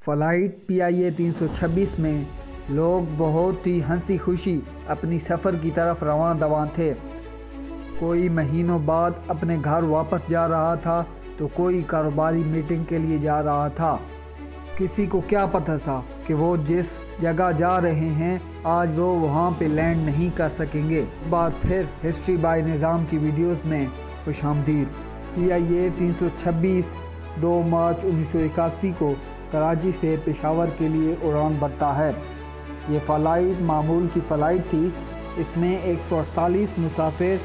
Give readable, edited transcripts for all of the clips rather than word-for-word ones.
Flight PIA 326 میں لوگ بہت ہی ہنسی خوشی اپنی سفر کی طرف رواں دواں تھے۔ کوئی مہینوں بعد اپنے گھر واپس جا رہا تھا تو کوئی کاروباری میٹنگ کے لیے جا رہا تھا۔ کسی کو کیا پتہ تھا کہ وہ جس جگہ جا رہے ہیں آج وہ وہاں پہ لینڈ نہیں کر سکیں گے۔ ایک بار پھر ہسٹری بائی نظام کی ویڈیوز میں خوش آمدید۔ PIA 326 2 مارچ 1981 کو کراچی سے پشاور کے لیے اڑان بھرتا ہے۔ یہ فلائٹ معمول کی فلائٹ تھی۔ اس میں 148 مسافر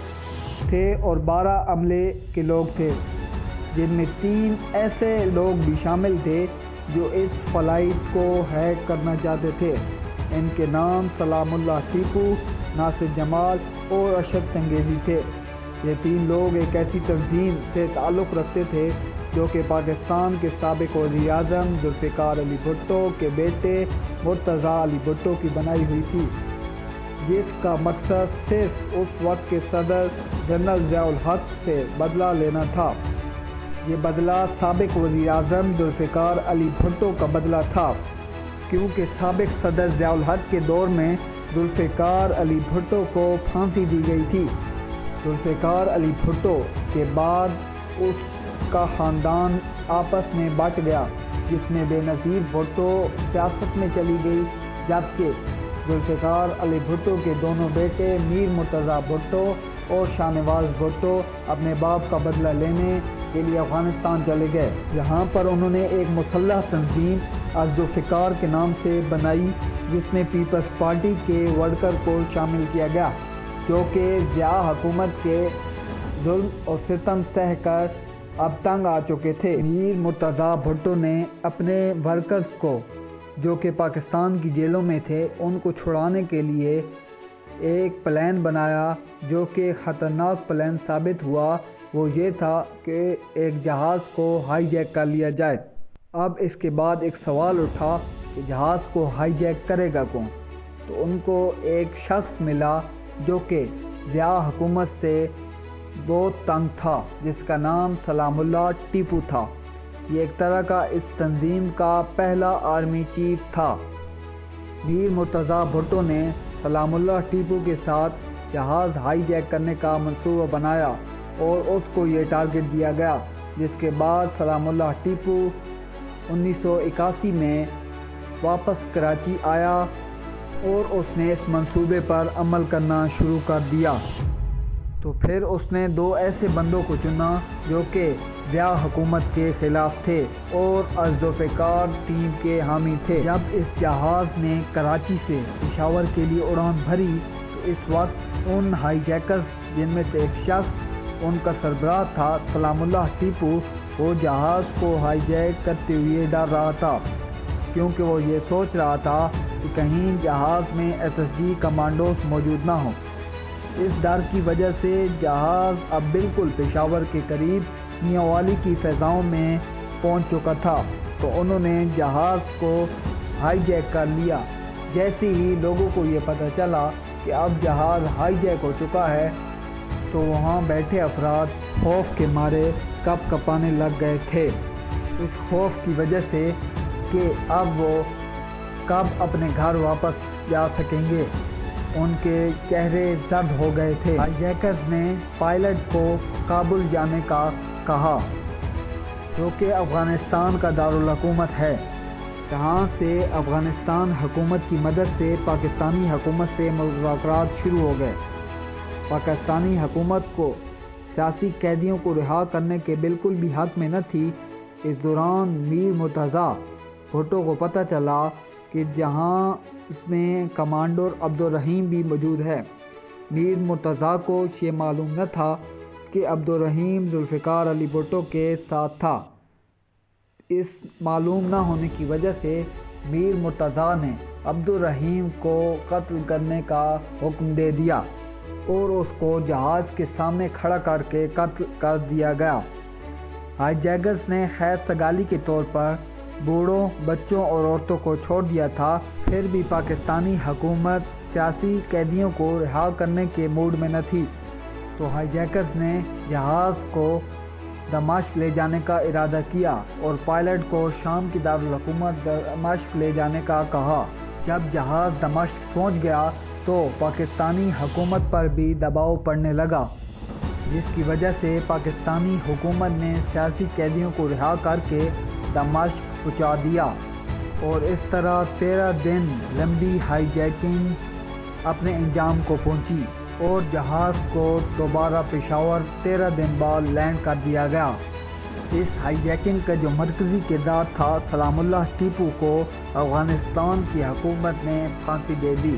تھے اور 12 عملے کے لوگ تھے، جن میں 3 ایسے لوگ بھی شامل تھے جو اس فلائٹ کو ہیک کرنا چاہتے تھے۔ ان کے نام سلام اللہ ٹیپو، ناصر جمال اور ارشد چنگیزی تھے۔ یہ 3 لوگ ایک ایسی تنظیم سے تعلق رکھتے تھے جو کہ پاکستان کے سابق وزیر اعظم ذوالفقار علی بھٹو کے بیٹے مرتضیٰ علی بھٹو کی بنائی ہوئی تھی، جس کا مقصد صرف اس وقت کے صدر جنرل ضیاء الحق سے بدلہ لینا تھا۔ یہ بدلہ سابق وزیر اعظم ذوالفقار علی بھٹو کا بدلہ تھا، کیونکہ سابق صدر ضیاء الحق کے دور میں ذوالفقار علی بھٹو کو پھانسی دی گئی تھی۔ ذوالفقار علی بھٹو کے بعد اس کا خاندان آپس میں بٹ گیا، جس میں بے نظیر بھٹو سیاست میں چلی گئی، جبکہ ذوالفقار علی بھٹو کے دونوں بیٹے میر مرتضیٰ بھٹو اور شاہ نواز بھٹو اپنے باپ کا بدلہ لینے کے لیے افغانستان چلے گئے۔ یہاں پر انہوں نے ایک مسلح تنظیم ذوالفقار کے نام سے بنائی، جس میں پیپلز پارٹی کے ورکر کو شامل کیا گیا، جو کہ ضیاء حکومت کے ظلم اور ستم سہ کر اب تنگ آ چکے تھے۔ میر مرتضیٰ بھٹو نے اپنے ورکرز کو، جو کہ پاکستان کی جیلوں میں تھے، ان کو چھڑانے کے لیے ایک پلان بنایا، جو کہ خطرناک پلان ثابت ہوا۔ وہ یہ تھا کہ ایک جہاز کو ہائی جیک کر لیا جائے۔ اب اس کے بعد ایک سوال اٹھا کہ جہاز کو ہائی جیک کرے گا کون؟ تو ان کو ایک شخص ملا جو کہ ضیاء حکومت سے بہت تنگ تھا، جس کا نام سلام اللہ ٹیپو تھا۔ یہ ایک طرح کا اس تنظیم کا پہلا آرمی چیف تھا۔ میر مرتضیٰ بھٹو نے سلام اللہ ٹیپو کے ساتھ جہاز ہائی جیک کرنے کا منصوبہ بنایا اور اس کو یہ ٹارگٹ دیا گیا، جس کے بعد سلام اللہ ٹیپو 1981 میں واپس کراچی آیا اور اس نے اس منصوبے پر عمل کرنا شروع کر دیا۔ تو پھر اس نے 2 ایسے بندوں کو چنا جو کہ ضیاء حکومت کے خلاف تھے اور ذوالفقار ٹیم کے حامی تھے۔ جب اس جہاز نے کراچی سے پشاور کے لیے اڑان بھری تو اس وقت ان ہائی جیکرز، جن میں سے ایک شخص ان کا سربراہ تھا سلام اللہ ٹیپو، وہ جہاز کو ہائی جیک کرتے ہوئے ڈر رہا تھا، کیونکہ وہ یہ سوچ رہا تھا کہ کہیں جہاز میں SSG کمانڈوز موجود نہ ہوں۔ اس ڈر کی وجہ سے جہاز اب بالکل پشاور کے قریب میاں والی کی فضاؤں میں پہنچ چکا تھا، تو انہوں نے جہاز کو ہائی جیک کر لیا۔ جیسے ہی لوگوں کو یہ پتہ چلا کہ اب جہاز ہائی جیک ہو چکا ہے، تو وہاں بیٹھے افراد خوف کے مارے کپ کپانے لگ گئے تھے، اس خوف کی وجہ سے کہ اب وہ کب اپنے گھر واپس جا سکیں گے۔ ان کے چہرے زرد ہو گئے تھے۔ ہائی جیکرز نے پائلٹ کو کابل جانے کا کہا، جو کہ افغانستان کا دارالحکومت ہے، جہاں سے افغانستان حکومت کی مدد سے پاکستانی حکومت سے مذاکرات شروع ہو گئے۔ پاکستانی حکومت کو سیاسی قیدیوں کو رہا کرنے کے بالکل بھی حق میں نہ تھی۔ اس دوران میر مرتضیٰ بھٹو کو پتہ چلا کہ جہاں اس میں کمانڈر عبدالرحیم بھی موجود ہے۔ میر مرتضیٰ کو یہ معلوم نہ تھا کہ عبدالرحیم ذوالفقار علی بھٹو کے ساتھ تھا۔ اس معلوم نہ ہونے کی وجہ سے میر مرتضیٰ نے عبدالرحیم کو قتل کرنے کا حکم دے دیا اور اس کو جہاز کے سامنے کھڑا کر کے قتل کر دیا گیا۔ ہائی جیکرز نے خیر سگالی کے طور پر بوڑھوں، بچوں اور عورتوں کو چھوڑ دیا تھا، پھر بھی پاکستانی حکومت سیاسی قیدیوں کو رہا کرنے کے موڈ میں نہ تھی، تو ہائی جیکرز نے جہاز کو دمشق لے جانے کا ارادہ کیا اور پائلٹ کو شام کی دارالحکومت دمشق لے جانے کا کہا۔ جب جہاز دمشق پہنچ گیا تو پاکستانی حکومت پر بھی دباؤ پڑنے لگا، جس کی وجہ سے پاکستانی حکومت نے سیاسی قیدیوں کو رہا کر کے دمشق پہنچا دیا، اور اس طرح 13 دن لمبی ہائی جیکنگ اپنے انجام کو پہنچی اور جہاز کو دوبارہ پشاور 13 دن بعد لینڈ کر دیا گیا۔ اس ہائی جیکنگ کا جو مرکزی کردار تھا، سلام اللہ ٹیپو کو افغانستان کی حکومت نے پھانسی دے دی۔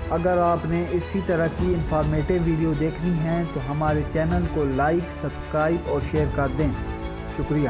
اگر آپ نے اسی طرح کی انفارمیٹیو ویڈیو دیکھنی ہے تو ہمارے چینل کو لائک، سبسکرائب اور شیئر کر دیں۔ شکریہ۔